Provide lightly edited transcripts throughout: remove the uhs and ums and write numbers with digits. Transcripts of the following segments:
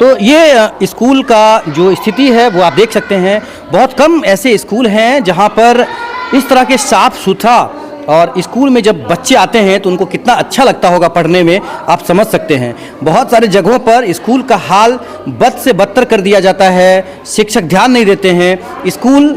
तो ये स्कूल का जो स्थिति है वो आप देख सकते हैं। बहुत कम ऐसे स्कूल हैं जहाँ पर इस तरह के साफ सुथरा, और स्कूल में जब बच्चे आते हैं तो उनको कितना अच्छा लगता होगा पढ़ने में, आप समझ सकते हैं। बहुत सारे जगहों पर स्कूल का हाल बद से बदतर कर दिया जाता है, शिक्षक ध्यान नहीं देते हैं। स्कूल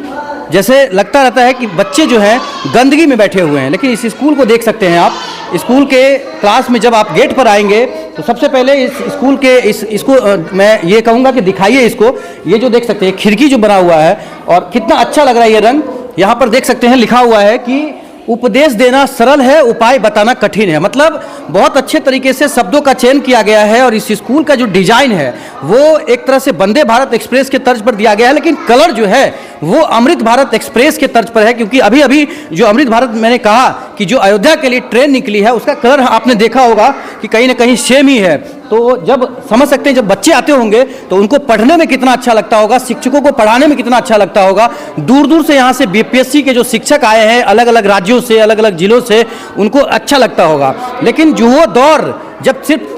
जैसे लगता रहता है कि बच्चे जो हैं गंदगी में बैठे हुए हैं, लेकिन इस स्कूल को देख सकते हैं आप। स्कूल के क्लास में जब आप गेट पर आएंगे तो सबसे पहले इस स्कूल के इसको मैं ये कहूँगा कि दिखाइए इसको। ये जो देख सकते हैं खिड़की जो बना हुआ है, और कितना अच्छा लग रहा है ये रंग। यहाँ पर देख सकते हैं लिखा हुआ है कि उपदेश देना सरल है, उपाय बताना कठिन है। मतलब बहुत अच्छे तरीके से शब्दों का चयन किया गया है, और इस स्कूल का जो डिजाइन है वो एक तरह से वंदे भारत एक्सप्रेस के तर्ज पर दिया गया है, लेकिन कलर जो है वो अमृत भारत एक्सप्रेस के तर्ज पर है। क्योंकि अभी अभी जो अमृत भारत मैंने कहा कि जो अयोध्या के लिए ट्रेन निकली है, उसका कलर आपने देखा होगा कि कहीं ना कहीं सेम ही है। तो जब समझ सकते हैं जब बच्चे आते होंगे तो उनको पढ़ने में कितना अच्छा लगता होगा, शिक्षकों को पढ़ाने में कितना अच्छा लगता होगा। दूर दूर से यहाँ से बीपीएससी के जो शिक्षक आए हैं अलग अलग राज्यों से, अलग अलग जिलों से, उनको अच्छा लगता होगा। लेकिन जो वो दौर जब सिर्फ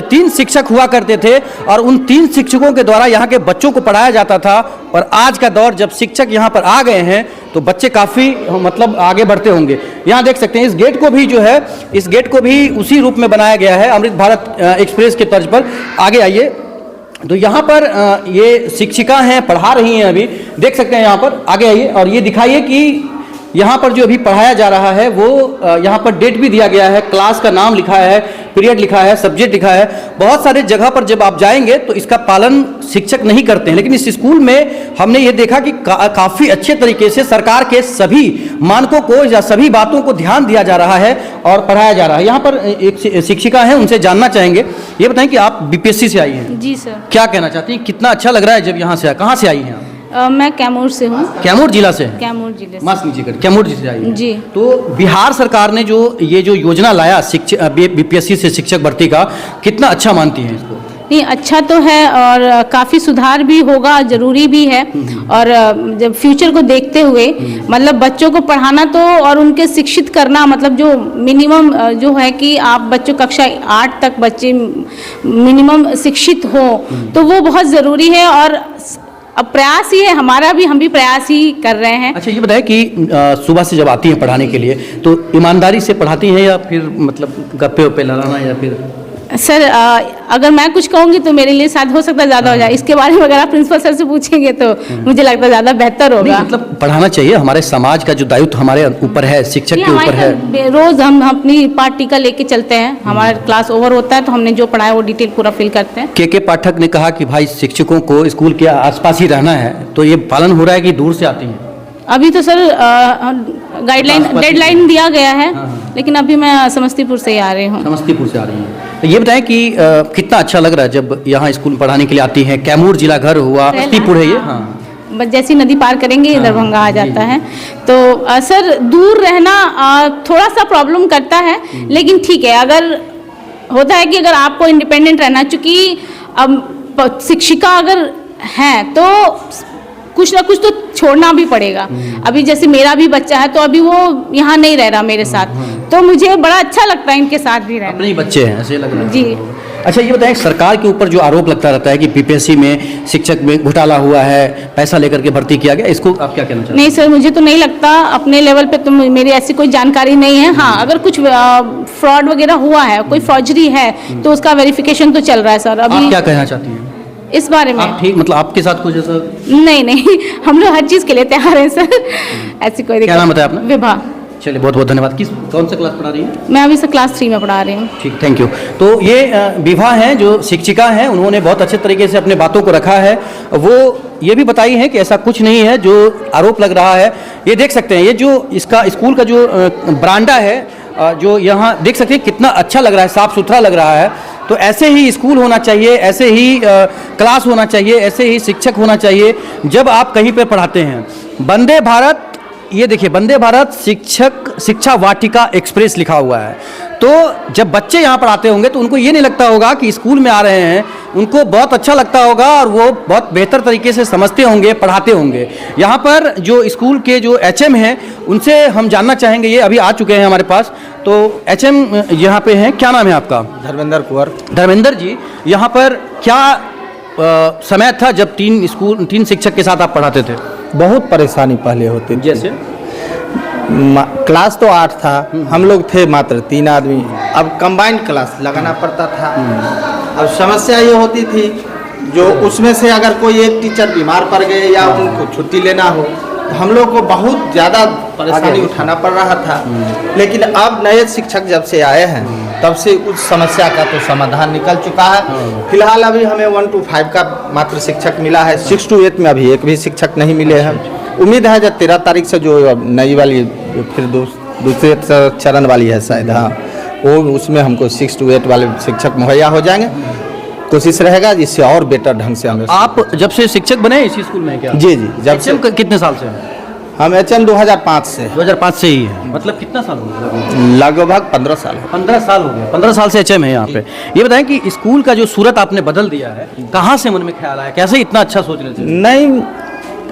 3 शिक्षक हुआ करते थे और उन 3 शिक्षकों के द्वारा यहाँ के बच्चों को पढ़ाया जाता था, और आज का दौर जब शिक्षक यहाँ पर आ गए हैं तो बच्चे काफ़ी मतलब आगे बढ़ते होंगे। यहाँ देख सकते हैं इस गेट को भी जो है, इस गेट को भी उसी रूप में बनाया गया है अमृत भारत एक्सप्रेस के तर्ज पर। आगे आइए तो यहाँ पर ये शिक्षिका हैं, पढ़ा रही हैं, अभी देख सकते हैं यहाँ पर। आगे आइए और ये दिखाइए कि यहाँ पर जो अभी पढ़ाया जा रहा है वो यहाँ पर डेट भी दिया गया है, क्लास का नाम लिखा है, पीरियड लिखा है, सब्जेक्ट लिखा है। बहुत सारे जगह पर जब आप जाएंगे तो इसका पालन शिक्षक नहीं करते हैं, लेकिन इस स्कूल में हमने ये देखा कि काफ़ी अच्छे तरीके से सरकार के सभी मानकों को या सभी बातों को ध्यान दिया जा रहा है और पढ़ाया जा रहा है। यहाँ पर एक शिक्षिका है, उनसे जानना चाहेंगे। ये बताएं कि आप बीपीएससी से आई हैं? जी सर। क्या कहना चाहती हैं, कितना अच्छा लग रहा है जब यहाँ से? कहाँ से आई हैं आप? मैं कैमूर से हूँ। कैमूर जिला से? कैमूर जिले से। मास्क नीचे कर, कैमूर जिले से आई हैं। जी। तो बिहार सरकार ने जो ये जो योजना लाया शिक्षक बीपीएससी से शिक्षक भर्ती का, कितना अच्छा मानती हैं इसको? नहीं, अच्छा तो है और काफ़ी सुधार भी होगा, ज़रूरी भी है। और जब फ्यूचर को देखते हुए मतलब बच्चों को पढ़ाना तो और उनके शिक्षित करना, मतलब जो मिनिमम जो है कि आप बच्चों कक्षा 8 तक बच्चे मिनिमम शिक्षित हो, तो वो बहुत ज़रूरी है। और अब प्रयास ही है हमारा भी, हम भी प्रयास ही कर रहे हैं। अच्छा ये बताएं कि सुबह से जब आती हैं पढ़ाने के लिए तो ईमानदारी से पढ़ाती हैं या फिर मतलब गप्पे वप्पे लड़ाना, या फिर? सर अगर मैं कुछ कहूँगी तो मेरे लिए शायद हो सकता है ज़्यादा हो जाए। इसके बारे में अगर आप प्रिंसिपल सर से पूछेंगे तो मुझे लगता है ज़्यादा बेहतर होगा। मतलब पढ़ाना चाहिए, हमारे समाज का जो दायित्व हमारे ऊपर है, शिक्षक के ऊपर है। रोज़ हम अपनी पार्टी का लेके चलते हैं, हमारा क्लास ओवर होता है तो हमने जो पढ़ाया वो डिटेल पूरा फिल करते हैं। के पाठक ने कहा कि भाई शिक्षकों को स्कूल के आसपास ही रहना है, तो ये पालन हो रहा है कि दूर से आती हैं? अभी तो सर गाइडलाइन डेडलाइन दिया गया है। लेकिन अभी मैं समस्तीपुर से ही आ रही हूँ। समस्तीपुर से आ रही हैं। तो ये बताएं कि कितना अच्छा लग रहा है जब यहाँ स्कूल पढ़ाने के लिए आती हैं। कैमूर जिला घर हुआ, समस्तीपुर है ये। हाँ, जैसी नदी पार करेंगे दरभंगा आ जाता है। तो सर दूर रहना थोड़ा सा प्रॉब्लम करता है, लेकिन ठीक है। अगर होता है कि अगर आपको इंडिपेंडेंट रहना, चूँकि अब शिक्षिका अगर हैं तो कुछ ना कुछ तो छोड़ना भी पड़ेगा। अभी जैसे मेरा भी बच्चा है तो अभी वो यहाँ नहीं रह रहा मेरे साथ, तो मुझे बड़ा अच्छा लगता है इनके साथ भी रहना। अपने ही बच्चे हैं ऐसे लग रहा है। जी। अच्छा ये बताएं, सरकार के ऊपर जो आरोप लगता रहता है कि बीपीएससी में शिक्षक में घोटाला हुआ है, पैसा लेकर के भर्ती किया गया, इसको आप क्या कहना चाहते हैं? नहीं सर, मुझे तो नहीं लगता। अपने लेवल पे तो मेरी ऐसी कोई जानकारी नहीं है। हाँ, अगर कुछ फ्रॉड वगैरह हुआ है, कोई फौजरी है, तो उसका वेरिफिकेशन तो चल रहा है सर। अभी आप क्या कहना चाहती हैं इस बारे में? आप ठीक, मतलब आपके साथ कुछ ऐसा? नहीं, हम लोग हर चीज़ के लिए तैयार हैं सर। ऐसी कोई दिक्कत। क्या नाम बताया आपने? विभा। चलिए बहुत बहुत धन्यवाद। कौन सा क्लास पढ़ा रही हैं? मैं अभी से क्लास 3 में पढ़ा रही हूँ। ठीक, थैंक यू। तो ये विभा हैं जो शिक्षिका हैं, उन्होंने बहुत अच्छे तरीके से अपने बातों को रखा है। वो ये भी बताई है कि ऐसा कुछ नहीं है जो आरोप लग रहा है। ये देख सकते हैं, ये जो इसका स्कूल का जो बरामदा है, जो यहाँ देख सकते हैं कितना अच्छा लग रहा है, साफ सुथरा लग रहा है। तो ऐसे ही स्कूल होना चाहिए, ऐसे ही क्लास होना चाहिए, ऐसे ही शिक्षक होना चाहिए जब आप कहीं पर पढ़ाते हैं। वंदे भारत, ये देखिए वंदे भारत शिक्षा वाटिका एक्सप्रेस लिखा हुआ है। तो जब बच्चे यहाँ पर आते होंगे तो उनको ये नहीं लगता होगा कि स्कूल में आ रहे हैं, उनको बहुत अच्छा लगता होगा और वो बहुत बेहतर तरीके से समझते होंगे, पढ़ाते होंगे। यहाँ पर जो स्कूल के जो एचएम हैं उनसे हम जानना चाहेंगे, ये अभी आ चुके हैं हमारे पास। तो एचएम यहाँ पे हैं, क्या नाम है आपका? धर्मेंद्र कुंवर। धर्मेंद्र जी, यहाँ पर क्या समय था जब 3 शिक्षक के साथ आप पढ़ाते थे? बहुत परेशानी पहले होती थी। जैसे क्लास तो 8 था, हम लोग थे मात्र 3 आदमी। अब कंबाइंड क्लास लगाना पड़ता था। अब समस्या ये होती थी जो उसमें से अगर कोई एक टीचर बीमार पड़ गए या उनको छुट्टी लेना हो तो हम लोग को बहुत ज़्यादा परेशानी उठाना पड़ रहा था। लेकिन अब नए शिक्षक जब से आए हैं तब से उस समस्या का तो समाधान निकल चुका है। फिलहाल अभी हमें 1 to 5 का मात्र शिक्षक मिला है। 6 to 8 में अभी एक भी शिक्षक नहीं मिले हैं। उम्मीद है जब 13 तारीख से जो नई वाली फिर दूसरे चरण वाली है शायद, हाँ, वो उसमें हमको 6 to 8 वाले शिक्षक मुहैया हो जाएंगे। कोशिश रहेगा जिससे और बेटर ढंग से हमें। आप जब से शिक्षक बने इसी स्कूल में क्या? जी, जब से। कितने साल से हैं? हम HM 2005 से। 2005 से ही है। मतलब कितना साल हो गया? लगभग 15 साल। 15 साल हो गया। 15 साल से HM है यहाँ पे। ये बताएं कि स्कूल का जो सूरत आपने बदल दिया है, कहाँ से मन में ख्याल आया, कैसे इतना अच्छा सोच रहे थे? नहीं,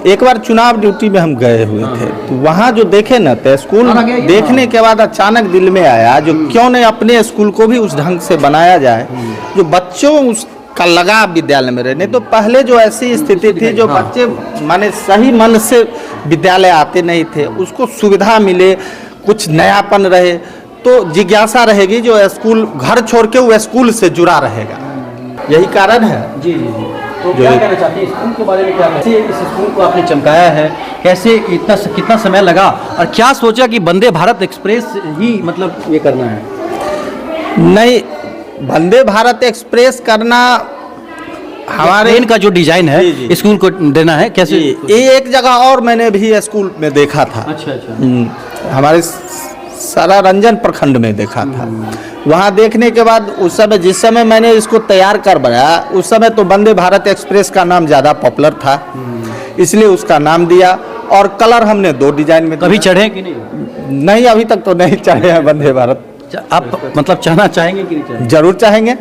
एक बार चुनाव ड्यूटी में हम गए हुए थे तो वहाँ जो देखे ना तो स्कूल देखने के बाद अचानक दिल में आया जो क्यों नहीं अपने स्कूल को भी उस ढंग से बनाया जाए जो बच्चों उसका लगा विद्यालय में रहने। तो पहले जो ऐसी स्थिति थी जो बच्चे माने सही मन से विद्यालय आते नहीं थे, उसको सुविधा मिले, कुछ नयापन रहे तो जिज्ञासा रहेगी जो स्कूल घर छोड़ के वो स्कूल से जुड़ा रहेगा। यही कारण है। जी। तो क्या कहना चाहते हैं स्कूल के बारे में? क्या कैसे इस स्कूल को आपने चमकाया है, कैसे कितना समय लगा और क्या सोचा कि वंदे भारत एक्सप्रेस ही मतलब ये करना है? नहीं, वंदे भारत एक्सप्रेस करना हमारे ट्रेन का जो डिजाइन है जी। स्कूल को देना है, कैसे? ये एक जगह और मैंने भी स्कूल में देखा था। अच्छा। हमारे सरारंजन प्रखंड में देखा था। वहाँ देखने के बाद उस समय जिस समय मैंने इसको तैयार कर बनाया उस समय तो वंदे भारत एक्सप्रेस का नाम ज़्यादा पॉपुलर था, इसलिए उसका नाम दिया। और कलर हमने 2 डिजाइन में। कभी चढ़े कि नहीं? नहीं, अभी तक तो नहीं चढ़े हैं वंदे भारत। आप मतलब चाहना चाहेंगे कि नहीं चाहेंगे? जरूर चाहेंगे।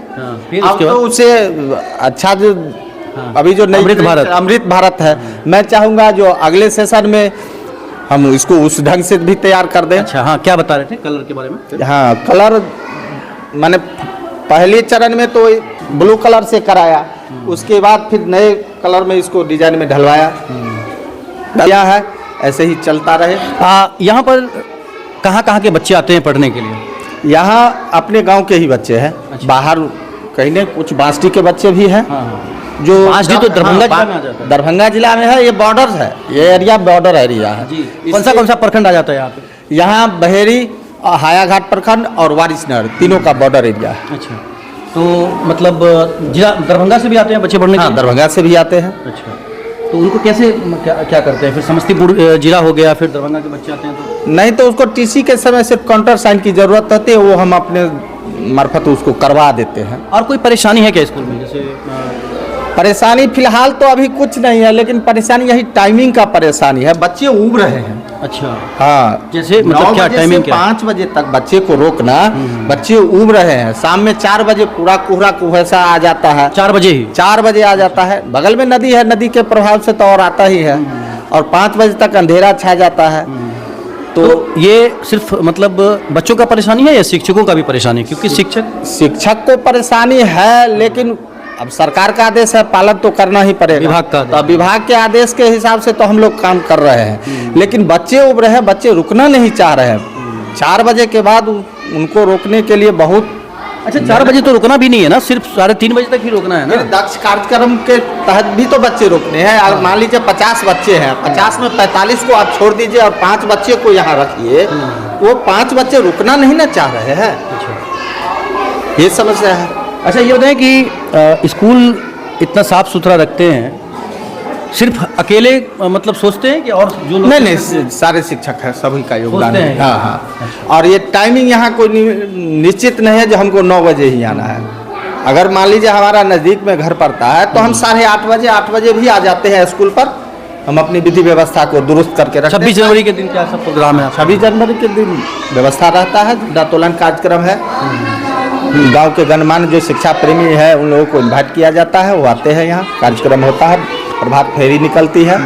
फिर अब उसके तो बाद उसे अच्छा जो अभी जो नई अमृत भारत है, मैं चाहूँगा जो अगले सेशन में हम इसको उस ढंग से भी तैयार कर दें। अच्छा, हाँ, क्या बता रहे थे कलर के बारे में? हाँ, कलर मैंने पहले चरण में तो ब्लू कलर से कराया, उसके बाद फिर नए कलर में इसको डिजाइन में ढलवाया किया है। ऐसे ही चलता रहे। यहाँ पर कहाँ के बच्चे आते हैं पढ़ने के लिए? यहाँ अपने गांव के ही बच्चे हैं। अच्छा। बाहर कहीं नहीं, कुछ बांसडी के बच्चे भी हैं। जो बांसडी तो दरभंगा जिला में आ जाता है। दरभंगा जिला में है, ये बॉर्डर है, ये एरिया बॉर्डर एरिया है। जी। कौन सा प्रखंड आ जाता है यहाँ पे? यहाँ बहेरी, हायाघाट प्रखंड और वारिसनगर तीनों का बॉर्डर एरिया है। अच्छा, तो मतलब जिला दरभंगा से भी आते हैं बच्चे पढ़ने के लिए? दरभंगा से भी आते हैं। अच्छा, तो उनको कैसे क्या करते हैं? फिर समस्तीपुर जिला हो गया, फिर दरभंगा के बच्चे आते हैं तो? नहीं, तो उसको टीसी के समय सिर्फ काउंटर साइन की जरूरत होती है, वो हम अपने मार्फत उसको करवा देते हैं। और कोई परेशानी है क्या स्कूल में? जैसे परेशानी फिलहाल तो अभी कुछ नहीं है, लेकिन परेशानी यही टाइमिंग का परेशानी है। बच्चे उब रहे हैं। अच्छा, हाँ, जैसे मतलब क्या टाइमिंग क्या? 5 बजे तक बच्चे को रोकना, बच्चे उब रहे हैं। शाम में 4 बजे पूरा कोहरा कुहैसा आ जाता है। 4 बजे ही? 4 बजे आ जाता है। बगल में नदी है, नदी के प्रभाव से तो और आता ही है। और 5 बजे तक अंधेरा छा जाता है। तो ये सिर्फ मतलब बच्चों का परेशानी है या शिक्षकों का भी परेशानी है? क्योंकि शिक्षक को परेशानी है, लेकिन अब सरकार का आदेश है, पालन तो करना ही पड़ेगा। विभाग का तो विभाग के आदेश के हिसाब से तो हम लोग काम कर रहे हैं। लेकिन बच्चे उब रहे हैं, बच्चे रुकना नहीं चाह रहे हैं। 4 बजे के बाद उनको रोकने के लिए बहुत। अच्छा, 4 बजे तो रुकना भी नहीं है ना, सिर्फ 3:30 बजे तक ही रोकना है ना? दक्ष कार्यक्रम के तहत भी तो बच्चे रोकने हैं। मान लीजिए 50 बच्चे हैं, 50 में 45 को आप छोड़ दीजिए और 5 बच्चे को यहाँ रखिए, वो 5 बच्चे रुकना नहीं ना चाह रहे हैं। ये समस्या है। अच्छा, ये बताएं कि स्कूल इतना साफ सुथरा रखते हैं, सिर्फ अकेले मतलब सोचते हैं कि और जो लोग नहीं, सारे शिक्षक हैं, सभी का योगदान सोचते है। हैं? हाँ। अच्छा। और ये टाइमिंग यहाँ कोई निश्चित नहीं है जो हमको 9 बजे ही आना है। अगर मान लीजिए हमारा नज़दीक में घर पड़ता है तो हम 8:30 8 बजे भी आ जाते हैं स्कूल पर। हम अपनी विधि व्यवस्था को दुरुस्त करके रखते हैं। 26 जनवरी के दिन क्या सब प्रोग्राम है? 26 जनवरी के दिन व्यवस्था रहता है, झंडा तोलन कार्यक्रम है। गांव के गणमान्य जो शिक्षा प्रेमी है उन लोगों को इन्वाइट किया जाता है, वो आते हैं, यहाँ कार्यक्रम होता है, प्रभात फेरी निकलती है।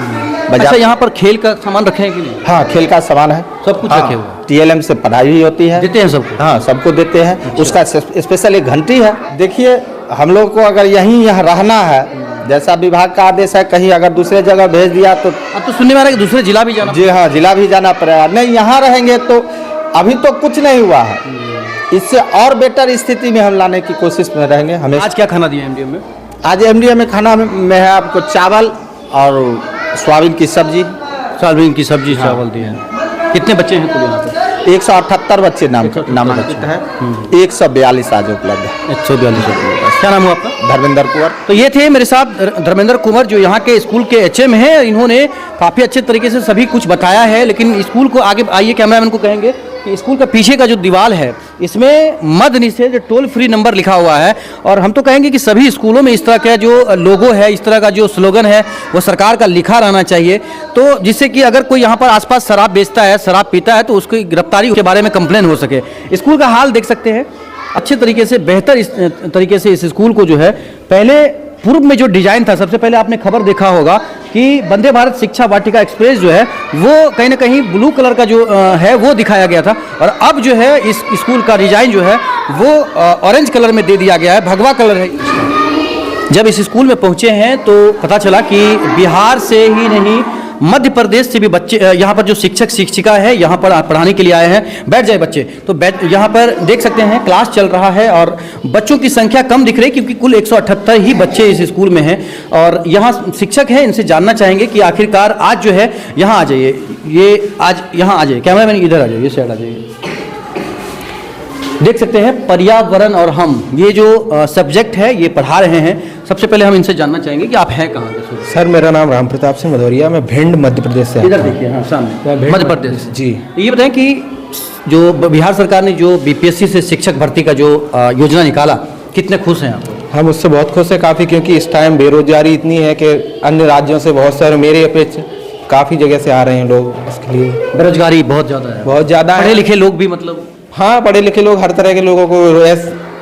अच्छा, यहाँ पर खेल का सामान रखे हैं कि नहीं? हाँ, खेल का सामान है, सब कुछ रखे हुए हैं। TLM से पढ़ाई भी होती है। देते हैं सबको? हाँ, सबको देते हैं। अच्छा। उसका स्पेशल एक घंटी है। देखिए, हम लोग को अगर यहाँ रहना है, जैसा विभाग का आदेश है, कहीं अगर दूसरे जगह भेज दिया तो अब तो सुनने में आ रहा है कि दूसरे जिला भी जाना। जी हाँ, जिला भी जाना पड़ेगा। नहीं, यहाँ रहेंगे तो अभी तो कुछ नहीं हुआ है, इससे और बेटर स्थिति में हम लाने की कोशिश में रहेंगे। हमें आज क्या खाना दिया एमडीएम में? आज एमडीएम में खाना में है आपको चावल और सोयाबीन की सब्जी। सोयाबीन की सब्जी, चावल दिए हैं। कितने बच्चे हैं कुल यहाँ पे? 178 बच्चे नामांकित है, 142 आज उपलब्ध है। 142। क्या नाम हुआ आपका? धर्मेंद्र कुंवर। तो ये थे मेरे साथ धर्मेंद्र कुंवर, जो यहाँ के स्कूल के एचएम हैं। इन्होंने काफ़ी अच्छे तरीके से सभी कुछ बताया है, लेकिन स्कूल को आगे आइए कैमरामैन को कहेंगे कि स्कूल का पीछे का जो दीवार है, इसमें मद निषेध टोल फ्री नंबर लिखा हुआ है। और हम तो कहेंगे कि सभी स्कूलों में इस तरह का जो लोगो है, इस तरह का जो स्लोगन है, वो सरकार का लिखा रहना चाहिए, तो जिससे कि अगर कोई यहाँ पर आसपास शराब बेचता है, शराब पीता है, तो उसकी गिरफ्तारी के बारे में कंप्लेन हो सके। स्कूल का हाल देख सकते हैं, अच्छे तरीके से, बेहतर इस तरीके से इस स्कूल को जो है, पहले पूर्व में जो डिजाइन था, सबसे पहले आपने खबर देखा होगा कि वंदे भारत शिक्षा वाटिका एक्सप्रेस जो है वो कहीं ना कहीं ब्लू कलर का जो है वो दिखाया गया था, और अब जो है इस स्कूल का डिजाइन जो है वो ऑरेंज कलर में दे दिया गया है, भगवा कलर है। जब इस स्कूल में पहुंचे हैं तो पता चला कि बिहार से ही नहीं, मध्य प्रदेश से भी बच्चे यहाँ पर जो शिक्षक शिक्षिका है यहाँ पर पढ़ाने के लिए आए हैं। बैठ जाए बच्चे। तो यहाँ पर देख सकते हैं क्लास चल रहा है और बच्चों की संख्या कम दिख रही है, क्योंकि कुल 178 ही बच्चे इस स्कूल में हैं। और यहाँ शिक्षक हैं, इनसे जानना चाहेंगे कि आखिरकार आज जो है, यहाँ आ जाइए, ये आज यहाँ आ जाइए, कैमरामैन इधर आ जाइए, इस साइड आ जाइए। देख सकते हैं पर्यावरण और हम, ये जो सब्जेक्ट है ये पढ़ा रहे हैं। सबसे पहले हम इनसे जानना चाहेंगे कि आप हैं कहाँ के? सर मेरा नाम राम प्रताप सिंह भदौरिया, मैं भिंड मध्य प्रदेश से। इधर देखिए, हाँ सामने, मध्य प्रदेश। जी, ये बताएं कि जो बिहार सरकार ने जो बीपीएससी से शिक्षक भर्ती का जो योजना निकाला, कितने खुश हैं आप? हम उससे बहुत खुश हैं काफ़ी, क्योंकि इस टाइम बेरोजगारी इतनी है कि अन्य राज्यों से बहुत सारे, मेरे अपेक्षा काफ़ी जगह से आ रहे हैं लोग इसके लिए। बेरोजगारी बहुत ज़्यादा है, बहुत ज़्यादा। पढ़े लिखे लोग भी, मतलब हाँ, पढ़े लिखे लोग, हर तरह के लोगों को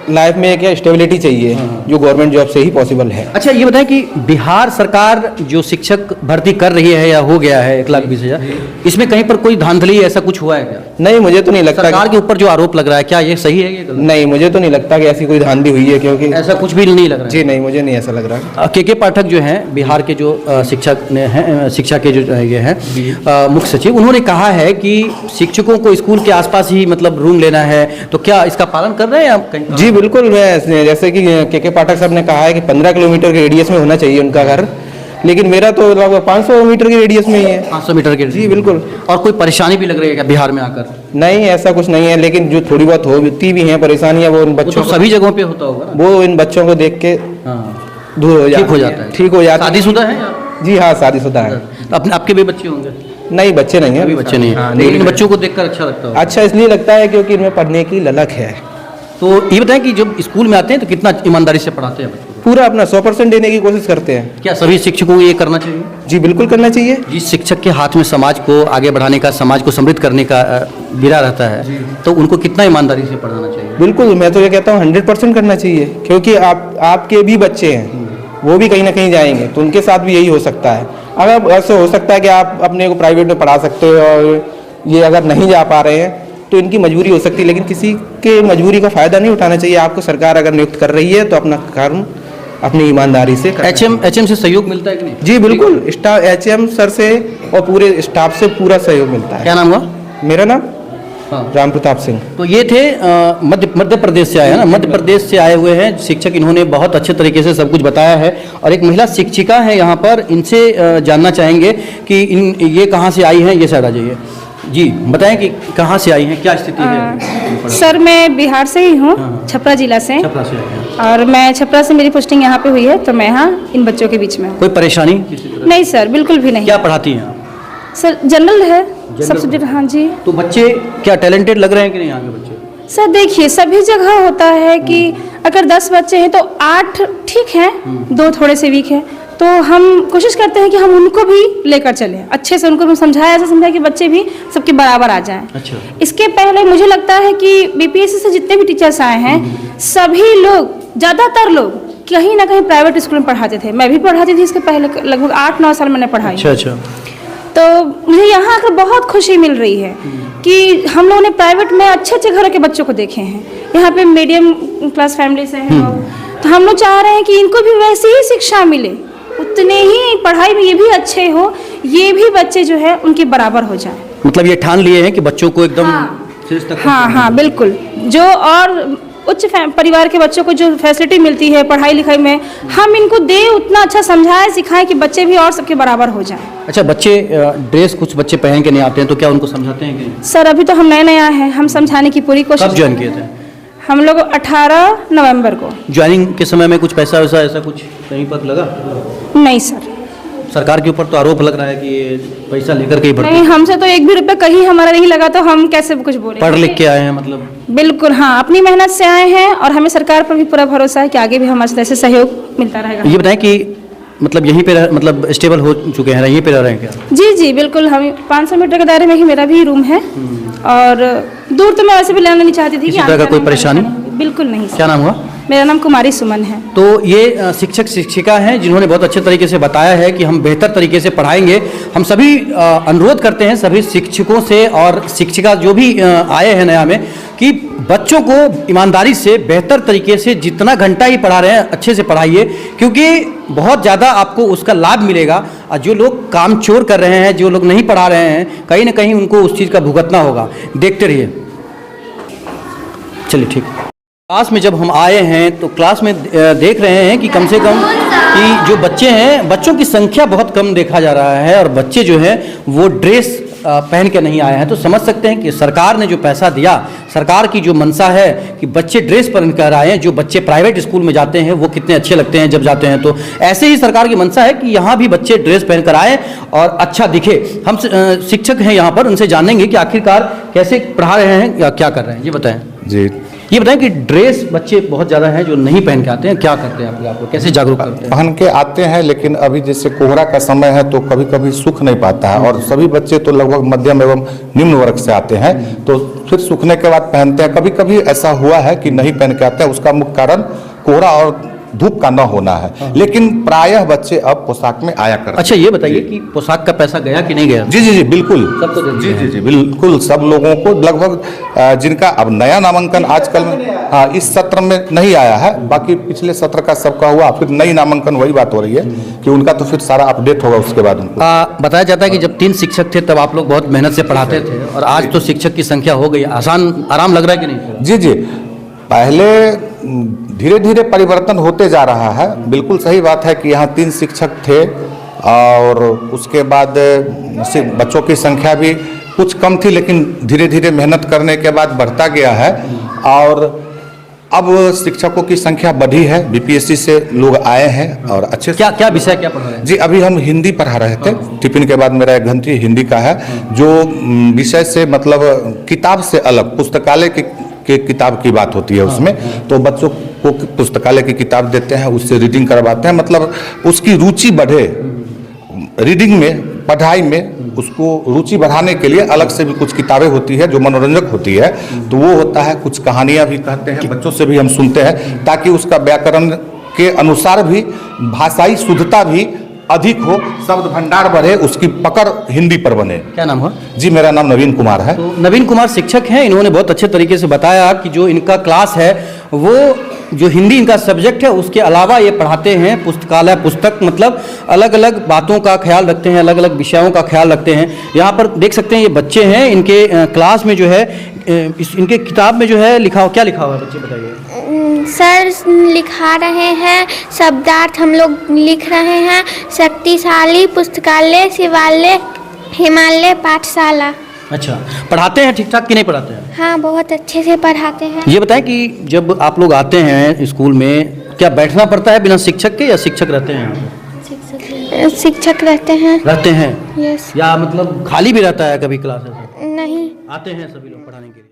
लाइफ में क्या स्टेबिलिटी चाहिए, जो गवर्नमेंट जॉब से ही पॉसिबल है। अच्छा, ये बताएं कि बिहार सरकार जो शिक्षक भर्ती कर रही है या हो गया है 1,20,000, इसमें कहीं पर कोई धांधली ऐसा कुछ हुआ है क्या? नहीं, मुझे तो नहीं लगता। सरकार के ऊपर जो आरोप लग रहा है, क्या ये सही है? नहीं, मुझे तो नहीं लगता कि ऐसी कोई धांधली हुई है, क्योंकि ऐसा कुछ भी नहीं लग रहा है। जी नहीं, मुझे नहीं ऐसा लग रहा। के पाठक जो हैं, बिहार के जो शिक्षक ने हैं, शिक्षा के जो ये हैं मुख्य सचिव, उन्होंने कहा है कि शिक्षकों को स्कूल के आसपास ही मतलब रूम लेना है, तो क्या इसका पालन कर रहे हैं आप कहीं? जी बिल्कुल, मैं जैसे कि के पाठक साहब ने कहा है कि 15 किलोमीटर के रेडियस में होना चाहिए उनका घर, लेकिन मेरा तो लगभग 500 मीटर के रेडियस में ही है। 500 मीटर के? जी बिल्कुल। और कोई परेशानी भी लग रही है क्या बिहार में आकर? नहीं, ऐसा कुछ नहीं है, लेकिन जो थोड़ी बहुत होती भी हैं परेशानियां, वो इन बच्चों तो सभी जगहों पे होता होगा ना? वो इन बच्चों को देख के दूर हो जाता है, ठीक हो जाता है। शादीशुदा है? जी हाँ, शादीशुदा है। अपने आपके भी बच्चे होंगे? नहीं, बच्चे नहीं है, अभी बच्चे नहीं है, लेकिन बच्चों को देखकर अच्छा लगता है। अच्छा इसलिए लगता है क्योंकि इनमें पढ़ने की ललक है। तो ये बताएं कि जब स्कूल में आते हैं तो कितना ईमानदारी से पढ़ाते हैं बच्चों को? पूरा अपना 100% देने की कोशिश करते हैं। क्या सभी शिक्षकों को ये करना चाहिए? जी बिल्कुल करना चाहिए। जिस शिक्षक के हाथ में समाज को आगे बढ़ाने का, समाज को समृद्ध करने का गिरा रहता है, तो उनको कितना ईमानदारी से पढ़ाना चाहिए? बिल्कुल, मैं तो ये कहता हूँ 100% करना चाहिए, क्योंकि आपके भी बच्चे हैं, वो भी कहीं ना कहीं जाएंगे, तो उनके साथ भी यही हो सकता है। अगर ऐसे हो सकता है कि आप अपने को प्राइवेट में पढ़ा सकते हो और ये अगर नहीं जा पा रहे हैं तो इनकी मजबूरी हो सकती है, लेकिन किसी के मजबूरी का फ़ायदा नहीं उठाना चाहिए। आपको सरकार अगर नियुक्त कर रही है तो अपना काम अपनी ईमानदारी से एचएम से सहयोग मिलता है कि नहीं? जी बिल्कुल, स्टाफ एचएम सर से और पूरे स्टाफ से पूरा सहयोग मिलता है। क्या नाम हुआ? मेरा नाम राम प्रताप सिंह। तो ये थे मध्य प्रदेश से आए हैं ना, मध्य प्रदेश से आए हुए हैं शिक्षक। इन्होंने बहुत अच्छे तरीके से सब कुछ बताया है। और एक महिला शिक्षिका है यहाँ पर, इनसे जानना चाहेंगे कि ये कहाँ से आई हैं। ये साइड आ जाइए जी, बताएं कि कहाँ से आई हैं, क्या स्थिति है? सर मैं बिहार से ही हूँ, छपरा जिला से। छपरा से आई हैं। और मैं छपरा से, मेरी पोस्टिंग यहाँ पे हुई है, तो मैं यहाँ इन बच्चों के बीच में हूँ। कोई परेशानी? नहीं सर, बिल्कुल भी नहीं। क्या पढ़ाती हैं आप? सर जनरल है सब सब्जेक्ट। हाँ जी। तो बच्चे क्या टैलेंटेड लग रहे हैं कि नहीं यहाँ के बच्चे? सर देखिए, सभी जगह होता है कि अगर 10 बच्चे हैं तो 8 ठीक हैं, 2 थोड़े से वीक हैं, तो हम कोशिश करते हैं कि हम उनको भी लेकर चलें, अच्छे से उनको समझाया, ऐसा समझाया कि बच्चे भी सबके बराबर आ जाएं। अच्छा। इसके पहले मुझे लगता है कि बीपीएससी से जितने भी टीचर्स आए हैं, सभी लोग, ज़्यादातर लोग कहीं ना कहीं प्राइवेट स्कूल में पढ़ाते थे। मैं भी पढ़ाती थी इसके पहले, लगभग 8-9 साल मैंने पढ़ाई। अच्छा। तो मुझे यहाँ आकर बहुत खुशी मिल रही है कि हम लोगों ने प्राइवेट में अच्छे अच्छे घरों के बच्चों को देखे हैं। यहाँ पे मीडियम क्लास फैमिली से हैं, तो हम लोग चाह रहे हैं कि इनको भी वैसी ही शिक्षा मिले, उतने ही पढ़ाई में ये भी अच्छे हो, ये भी बच्चे जो है उनके बराबर हो जाए। मतलब ये ठान लिए हैं कि बच्चों को एकदम शीर्ष तक हाँ बिल्कुल। जो और उच्च परिवार के बच्चों को जो फैसिलिटी मिलती है पढ़ाई लिखाई में, हम इनको दे उतना अच्छा समझाएं सिखाएं कि बच्चे भी और सबके बराबर हो जाएं। अच्छा, बच्चे ड्रेस कुछ बच्चे पहन के नहीं आते हैं तो क्या उनको समझाते हैं कि? सर अभी तो हम नए नए आए हैं, हम समझाने की पूरी कोशिश। कब ज्वाइन किए थे? हम लोग 18 नवंबर को। ज्वाइनिंग के समय में कुछ पैसा वैसा ऐसा कुछ कहीं पर लगा? नहीं सर। सरकार के ऊपर तो आरोप लग रहा है कि ये पैसा लेकर के ही भर्ती। नहीं, हमसे तो एक भी रुपये कहीं हमारा नहीं लगा, तो हम कैसे कुछ बोले। पढ़ लिख के आए हैं मतलब? बिल्कुल हाँ, अपनी मेहनत से आए हैं और हमें सरकार पर भी पूरा भरोसा है कि आगे भी हमारे से ऐसे सहयोग मिलता रहेगा। ये बताएं कि मतलब यहीं पे मतलब स्टेबल हो चुके हैं, यहीं पे रह रहे हैं क्या? जी जी बिल्कुल, हम 500 मीटर के दायरे में ही मेरा भी रूम है और दूर तो मैं वैसे भी लेना नहीं चाहती थी। किसी तरह का कोई परेशानी? बिल्कुल नहीं। क्या नाम हुआ? मेरा नाम कुमारी सुमन है। तो ये शिक्षक शिक्षिका हैं जिन्होंने बहुत अच्छे तरीके से बताया है कि हम बेहतर तरीके से पढ़ाएंगे। हम सभी अनुरोध करते हैं सभी शिक्षकों से और शिक्षिका जो भी आए हैं नया में कि बच्चों को ईमानदारी से बेहतर तरीके से जितना घंटा ही पढ़ा रहे हैं अच्छे से पढ़ाइए, क्योंकि बहुत ज़्यादा आपको उसका लाभ मिलेगा। और जो लोग काम चोर कर रहे हैं, जो लोग नहीं पढ़ा रहे हैं, कहीं ना कहीं उनको उस चीज़ का भुगतना होगा। देखते रहिए। चलिए ठीक। क्लास में जब हम आए हैं तो क्लास में देख रहे हैं कि कम से कम कि जो बच्चे हैं, बच्चों की संख्या बहुत कम देखा जा रहा है और बच्चे जो हैं वो ड्रेस पहन के नहीं आए हैं। तो समझ सकते हैं कि सरकार ने जो पैसा दिया, सरकार की जो मंशा है कि बच्चे ड्रेस पहन कर आए हैं। जो बच्चे प्राइवेट स्कूल में जाते हैं वो कितने अच्छे लगते हैं जब जाते हैं, तो ऐसे ही सरकार की मंशा है कि यहाँ भी बच्चे ड्रेस पहन कर आए और अच्छा दिखे। हम शिक्षक हैं यहाँ पर, उनसे जानेंगे कि आखिरकार कैसे पढ़ा रहे हैं या क्या कर रहे हैं। ये बताएं जी। ये बताएं कि ड्रेस बच्चे बहुत ज़्यादा हैं जो नहीं पहन के आते हैं, क्या करते हैं आपको कैसे जागरूक करते हैं? पहन के आते हैं, लेकिन अभी जैसे कोहरा का समय है तो कभी कभी सूख नहीं पाता है और सभी बच्चे तो लगभग मध्यम एवं निम्न वर्ग से आते हैं, तो फिर सूखने के बाद पहनते हैं। कभी कभी ऐसा हुआ है कि नहीं पहन के आते हैं, उसका मुख्य कारण कोहरा और धूप का न होना है, लेकिन प्रायः बच्चे अब पोशाक में आया करते हैं। अच्छा, ये बताइए कि पोशाक का पैसा गया कि नहीं गया? जी जी जी बिल्कुल, सबको दे दिया? जी जी जी बिल्कुल, सब लोगों को लगभग जिनका अब नया नामांकन आजकल में इस सत्र में नहीं आया है, बाकी पिछले सत्र का सबका हुआ, फिर नई नामांकन वही बात हो रही है कि उनका तो फिर सारा अपडेट होगा उसके बाद उनको। बताया जाता है कि जब 3 शिक्षक थे तब आप लोग बहुत मेहनत से पढ़ाते थे और आज तो शिक्षक की संख्या हो गई, आराम लग रहा है कि नहीं? जी जी, पहले धीरे धीरे परिवर्तन होते जा रहा है। बिल्कुल सही बात है कि यहाँ 3 शिक्षक थे और उसके बाद बच्चों की संख्या भी कुछ कम थी, लेकिन धीरे धीरे मेहनत करने के बाद बढ़ता गया है और अब शिक्षकों की संख्या बढ़ी है। बीपीएससी से लोग आए हैं और अच्छे क्या क्या विषय क्या पढ़ा रहे हैं? जी, अभी हम हिंदी पढ़ा रहे थे। टिफिन के बाद मेरा 1 घंटे हिंदी का है, जो विषय से मतलब किताब से अलग पुस्तकालय के किताब की बात होती है उसमें, तो बच्चों को पुस्तकालय की किताब देते हैं, उससे रीडिंग करवाते हैं, मतलब उसकी रुचि बढ़े रीडिंग में, पढ़ाई में, उसको रुचि बढ़ाने के लिए अलग से भी कुछ किताबें होती है जो मनोरंजक होती है, तो वो होता है। कुछ कहानियाँ भी कहते हैं, बच्चों से भी हम सुनते हैं ताकि उसका व्याकरण के अनुसार भी भाषाई शुद्धता भी अधिक हो, शब्द भंडार बढ़े, उसकी पकड़ हिंदी पर बने। क्या नाम हुआ? जी, मेरा नाम नवीन कुमार है। तो नवीन कुमार शिक्षक हैं, इन्होंने बहुत अच्छे तरीके से बताया कि जो इनका क्लास है वो जो हिंदी इनका सब्जेक्ट है उसके अलावा ये पढ़ाते हैं पुस्तकालय, पुस्तक मतलब अलग अलग बातों का ख्याल रखते हैं, अलग अलग विषयों का ख्याल रखते हैं। यहाँ पर देख सकते हैं ये बच्चे हैं, इनके क्लास में जो है इनके किताब में जो है लिखा हो, क्या लिखा हुआ है बच्चे बताइए? सर लिखा रहे हैं शब्दार्थ, हम लोग लिख रहे हैं शक्तिशाली पुस्तकालय शिवालय हिमालय पाठशाला। अच्छा, पढ़ाते हैं ठीक ठाक कि नहीं पढ़ाते हैं? हाँ, बहुत अच्छे से पढ़ाते हैं। ये बताएं कि जब आप लोग आते हैं स्कूल में, क्या बैठना पड़ता है बिना शिक्षक के या शिक्षक रहते हैं? शिक्षक रहते हैं। यस। यस। या मतलब खाली भी रहता है कभी क्लास? नहीं, आते हैं सभी लोग पढ़ाने के लिए?